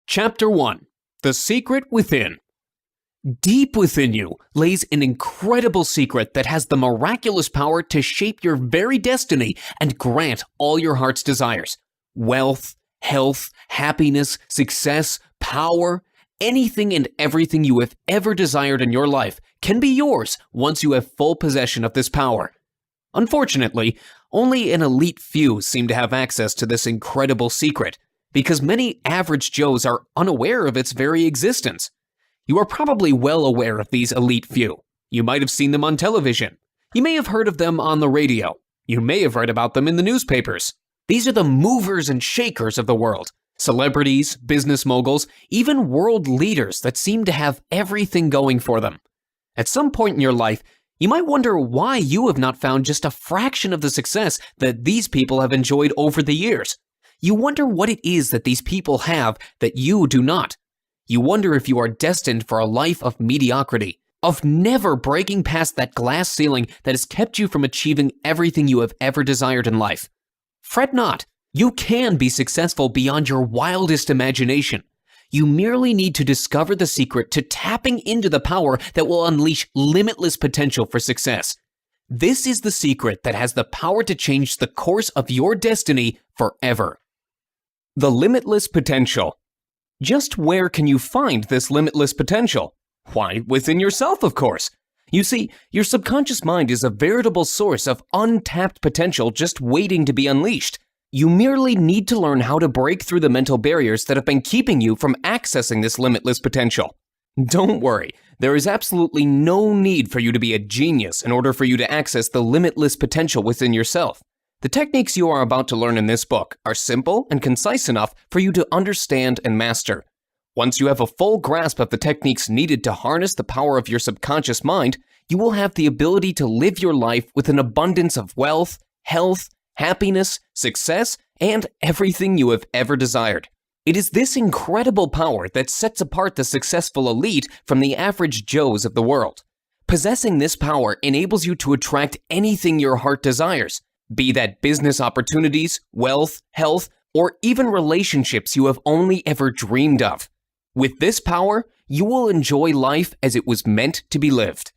Chapter 1. The Secret Within. Deep within you lays an incredible secret that has the miraculous power to shape your very destiny and grant all your heart's desires. Wealth, health, happiness, success, power, anything and everything you have ever desired in your life can be yours once you have full possession of this power. Unfortunately, only an elite few seem to have access to this incredible secret, because many average Joes are unaware of its very existence. You are probably well aware of these elite few. You might have seen them on television. You may have heard of them on the radio. You may have read about them in the newspapers. These are the movers and shakers of the world. Celebrities, business moguls, even world leaders that seem to have everything going for them. At some point in your life, you might wonder why you have not found just a fraction of the success that these people have enjoyed over the years. You wonder what it is that these people have that you do not. You wonder if you are destined for a life of mediocrity, of never breaking past that glass ceiling that has kept you from achieving everything you have ever desired in life. Fret not. You can be successful beyond your wildest imagination. You merely need to discover the secret to tapping into the power that will unleash limitless potential for success. This is the secret that has the power to change the course of your destiny forever. The limitless potential. Just where can you find this limitless potential? Why, within yourself, of course. You see, your subconscious mind is a veritable source of untapped potential just waiting to be unleashed. You merely need to learn how to break through the mental barriers that have been keeping you from accessing this limitless potential. Don't worry, there is absolutely no need for you to be a genius in order for you to access the limitless potential within yourself. The techniques you are about to learn in this book are simple and concise enough for you to understand and master. Once you have a full grasp of the techniques needed to harness the power of your subconscious mind, you will have the ability to live your life with an abundance of wealth, health, happiness, success, and everything you have ever desired. It is this incredible power that sets apart the successful elite from the average Joes of the world. Possessing this power enables you to attract anything your heart desires, be that business opportunities, wealth, health, or even relationships you have only ever dreamed of. With this power, you will enjoy life as it was meant to be lived.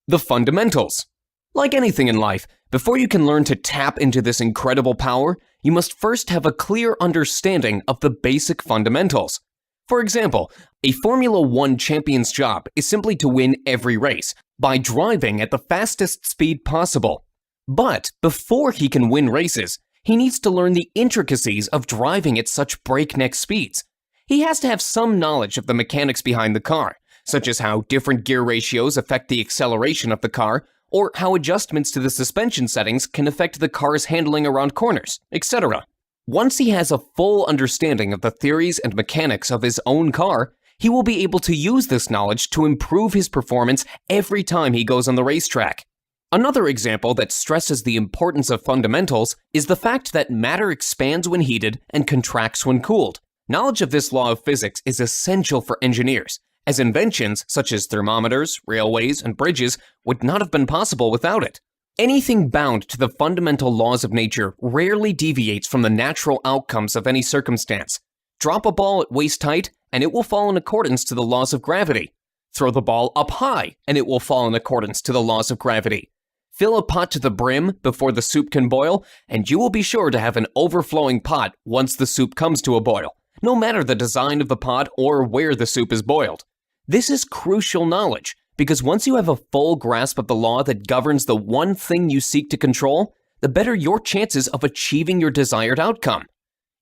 The fundamentals. Like anything in life, before you can learn to tap into this incredible power, you must first have a clear understanding of the basic fundamentals. For example, a Formula One champion's job is simply to win every race by driving at the fastest speed possible. But before he can win races, he needs to learn the intricacies of driving at such breakneck speeds. He has to have some knowledge of the mechanics behind the car, such as how different gear ratios affect the acceleration of the car, or how adjustments to the suspension settings can affect the car's handling around corners, etc. Once he has a full understanding of the theories and mechanics of his own car, he will be able to use this knowledge to improve his performance every time he goes on the racetrack. Another example that stresses the importance of fundamentals is the fact that matter expands when heated and contracts when cooled. Knowledge of this law of physics is essential for engineers, as inventions such as thermometers, railways, and bridges would not have been possible without it. Anything bound to the fundamental laws of nature rarely deviates from the natural outcomes of any circumstance. Drop a ball at waist height, and it will fall in accordance to the laws of gravity. Throw the ball up high, and it will fall in accordance to the laws of gravity. Fill a pot to the brim before the soup can boil, and you will be sure to have an overflowing pot once the soup comes to a boil, no matter the design of the pot or where the soup is boiled. This is crucial knowledge, because once you have a full grasp of the law that governs the one thing you seek to control, the better your chances of achieving your desired outcome.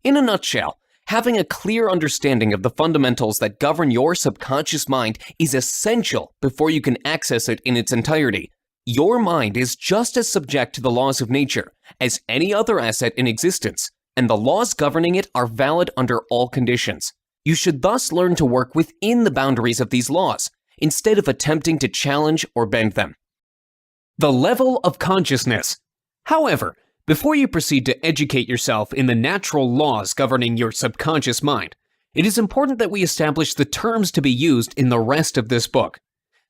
In a nutshell, having a clear understanding of the fundamentals that govern your subconscious mind is essential before you can access it in its entirety. Your mind is just as subject to the laws of nature as any other asset in existence, and the laws governing it are valid under all conditions. You should thus learn to work within the boundaries of these laws, instead of attempting to challenge or bend them. The level of consciousness. However, before you proceed to educate yourself in the natural laws governing your subconscious mind, it is important that we establish the terms to be used in the rest of this book.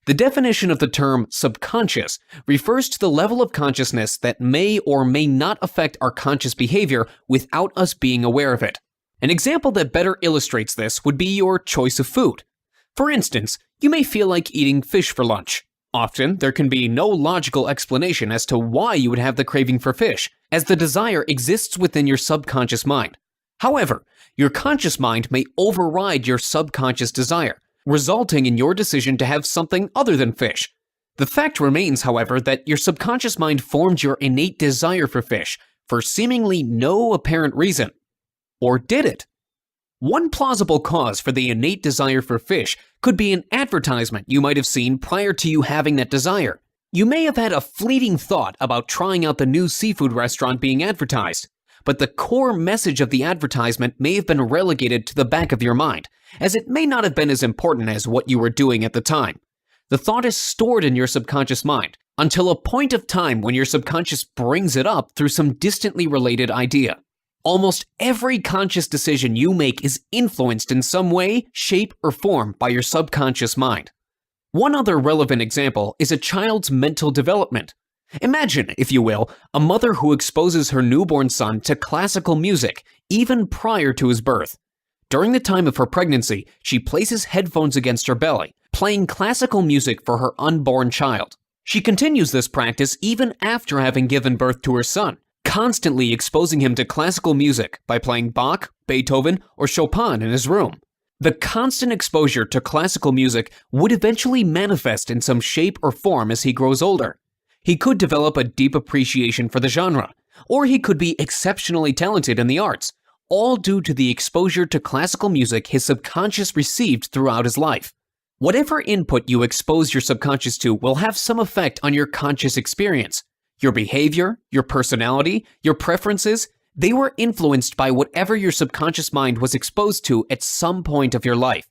The definition of the term subconscious refers to the level of consciousness that may or may not affect our conscious behavior without us being aware of it. An example that better illustrates this would be your choice of food. For instance, you may feel like eating fish for lunch. Often, there can be no logical explanation as to why you would have the craving for fish, as the desire exists within your subconscious mind. However, your conscious mind may override your subconscious desire, resulting in your decision to have something other than fish. The fact remains, however, that your subconscious mind formed your innate desire for fish for seemingly no apparent reason. Or did it? One plausible cause for the innate desire for fish could be an advertisement you might have seen prior to you having that desire. You may have had a fleeting thought about trying out the new seafood restaurant being advertised, but the core message of the advertisement may have been relegated to the back of your mind, as it may not have been as important as what you were doing at the time. The thought is stored in your subconscious mind until a point of time when your subconscious brings it up through some distantly related idea. Almost every conscious decision you make is influenced in some way, shape, or form by your subconscious mind. One other relevant example is a child's mental development. Imagine, if you will, a mother who exposes her newborn son to classical music even prior to his birth. During the time of her pregnancy, she places headphones against her belly, playing classical music for her unborn child. She continues this practice even after having given birth to her son, constantly exposing him to classical music by playing Bach, Beethoven, or Chopin in his room. The constant exposure to classical music would eventually manifest in some shape or form as he grows older. He could develop a deep appreciation for the genre, or he could be exceptionally talented in the arts, all due to the exposure to classical music his subconscious received throughout his life. Whatever input you expose your subconscious to will have some effect on your conscious experience. Your behavior, your personality, your preferences, they were influenced by whatever your subconscious mind was exposed to at some point of your life.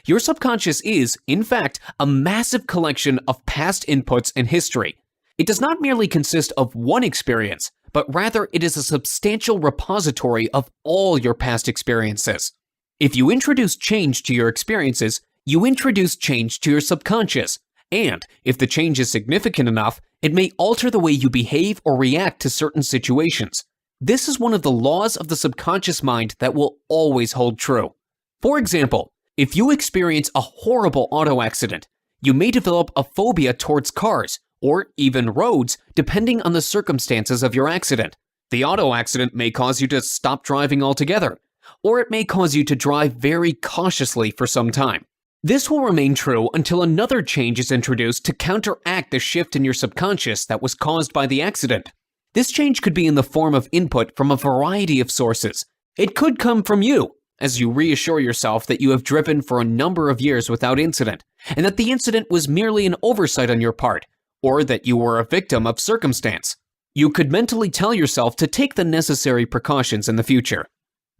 Your subconscious is, in fact, a massive collection of past inputs and history. It does not merely consist of one experience, but rather it is a substantial repository of all your past experiences. If you introduce change to your experiences, you introduce change to your subconscious, and if the change is significant enough, it may alter the way you behave or react to certain situations. This is one of the laws of the subconscious mind that will always hold true. For example, if you experience a horrible auto accident, you may develop a phobia towards cars, or even roads, depending on the circumstances of your accident. The auto accident may cause you to stop driving altogether, or it may cause you to drive very cautiously for some time. This will remain true until another change is introduced to counteract the shift in your subconscious that was caused by the accident. This change could be in the form of input from a variety of sources. It could come from you, as you reassure yourself that you have driven for a number of years without incident, and that the incident was merely an oversight on your part, or that you were a victim of circumstance. You could mentally tell yourself to take the necessary precautions in the future.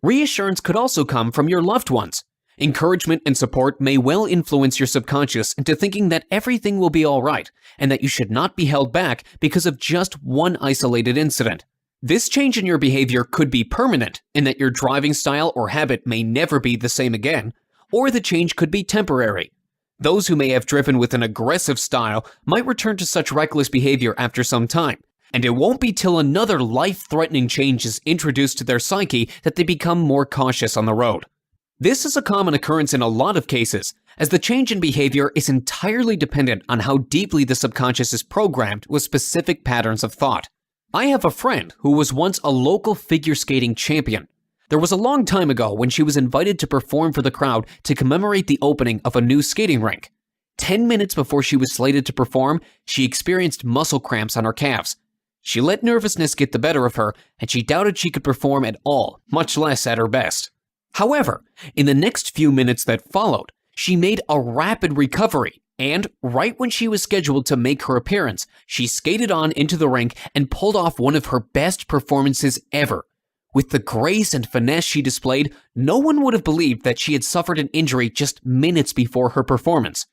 Reassurance could also come from your loved ones. Encouragement and support may well influence your subconscious into thinking that everything will be all right, and that you should not be held back because of just one isolated incident. This change in your behavior could be permanent, in that your driving style or habit may never be the same again, or the change could be temporary. Those who may have driven with an aggressive style might return to such reckless behavior after some time, and it won't be till another life-threatening change is introduced to their psyche that they become more cautious on the road. This is a common occurrence in a lot of cases, as the change in behavior is entirely dependent on how deeply the subconscious is programmed with specific patterns of thought. I have a friend who was once a local figure skating champion. There was a long time ago when she was invited to perform for the crowd to commemorate the opening of a new skating rink. 10 minutes before she was slated to perform, she experienced muscle cramps on her calves. She let nervousness get the better of her, and she doubted she could perform at all, much less at her best. However, in the next few minutes that followed, she made a rapid recovery, and right when she was scheduled to make her appearance, she skated on into the rink and pulled off one of her best performances ever. With the grace and finesse she displayed, no one would have believed that she had suffered an injury just minutes before her performance.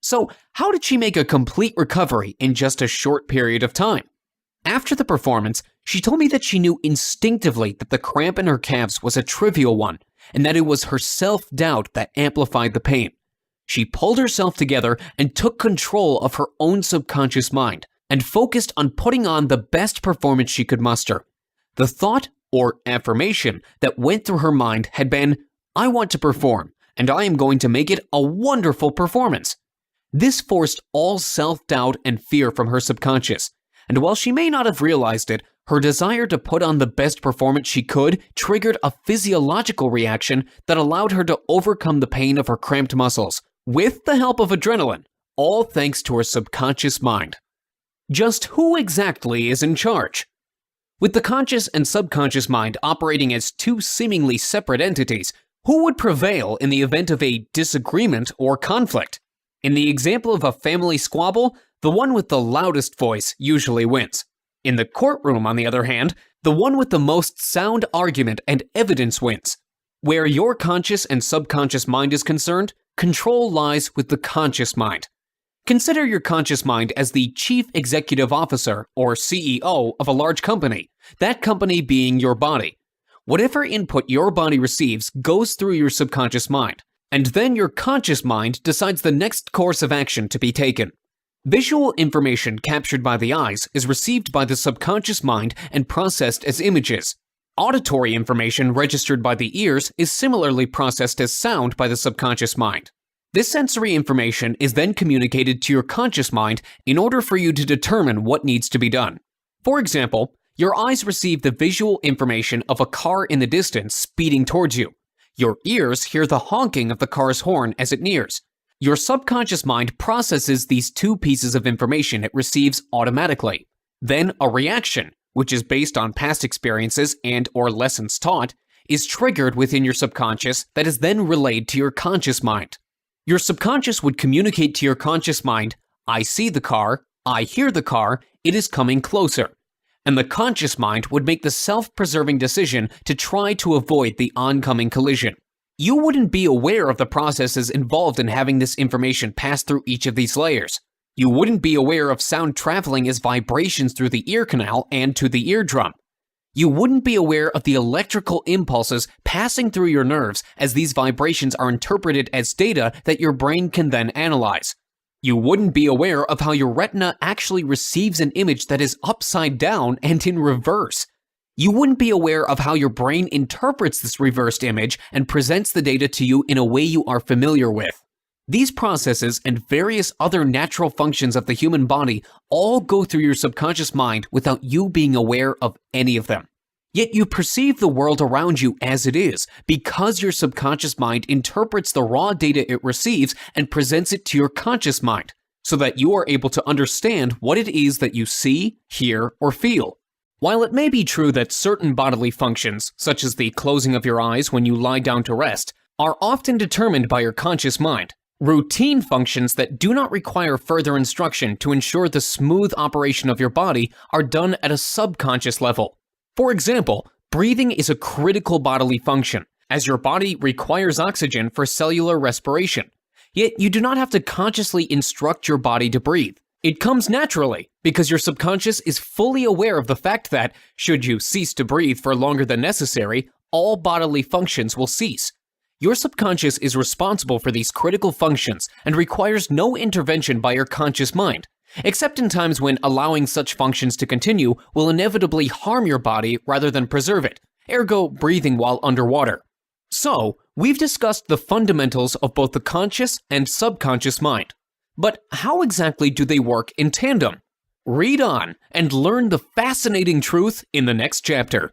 So, how did she make a complete recovery in just a short period of time? After the performance, she told me that she knew instinctively that the cramp in her calves was a trivial one, and that it was her self-doubt that amplified the pain. She pulled herself together and took control of her own subconscious mind, and focused on putting on the best performance she could muster. The thought or affirmation that went through her mind had been, "I want to perform, and I am going to make it a wonderful performance." This forced all self-doubt and fear from her subconscious, and while she may not have realized it, her desire to put on the best performance she could triggered a physiological reaction that allowed her to overcome the pain of her cramped muscles, with the help of adrenaline, all thanks to her subconscious mind. Just who exactly is in charge? With the conscious and subconscious mind operating as two seemingly separate entities, who would prevail in the event of a disagreement or conflict? In the example of a family squabble, the one with the loudest voice usually wins. In the courtroom, on the other hand, the one with the most sound argument and evidence wins. Where your conscious and subconscious mind is concerned, control lies with the conscious mind. Consider your conscious mind as the chief executive officer or CEO of a large company, that company being your body. Whatever input your body receives goes through your subconscious mind, and then your conscious mind decides the next course of action to be taken. Visual information captured by the eyes is received by the subconscious mind and processed as images. Auditory information registered by the ears is similarly processed as sound by the subconscious mind. This sensory information is then communicated to your conscious mind in order for you to determine what needs to be done. For example, your eyes receive the visual information of a car in the distance speeding towards you. Your ears hear the honking of the car's horn as it nears. Your subconscious mind processes these two pieces of information it receives automatically. Then a reaction, which is based on past experiences and/or lessons taught, is triggered within your subconscious that is then relayed to your conscious mind. Your subconscious would communicate to your conscious mind, "I see the car, I hear the car, it is coming closer." And the conscious mind would make the self-preserving decision to try to avoid the oncoming collision. You wouldn't be aware of the processes involved in having this information pass through each of these layers. You wouldn't be aware of sound traveling as vibrations through the ear canal and to the eardrum. You wouldn't be aware of the electrical impulses passing through your nerves as these vibrations are interpreted as data that your brain can then analyze. You wouldn't be aware of how your retina actually receives an image that is upside down and in reverse. You wouldn't be aware of how your brain interprets this reversed image and presents the data to you in a way you are familiar with. These processes and various other natural functions of the human body all go through your subconscious mind without you being aware of any of them. Yet you perceive the world around you as it is because your subconscious mind interprets the raw data it receives and presents it to your conscious mind, so that you are able to understand what it is that you see, hear, or feel. While it may be true that certain bodily functions, such as the closing of your eyes when you lie down to rest, are often determined by your conscious mind, routine functions that do not require further instruction to ensure the smooth operation of your body are done at a subconscious level. For example, breathing is a critical bodily function, as your body requires oxygen for cellular respiration. Yet you do not have to consciously instruct your body to breathe. It comes naturally, because your subconscious is fully aware of the fact that, should you cease to breathe for longer than necessary, all bodily functions will cease. Your subconscious is responsible for these critical functions and requires no intervention by your conscious mind, except in times when allowing such functions to continue will inevitably harm your body rather than preserve it, ergo breathing while underwater. So, we've discussed the fundamentals of both the conscious and subconscious mind. But how exactly do they work in tandem? Read on and learn the fascinating truth in the next chapter.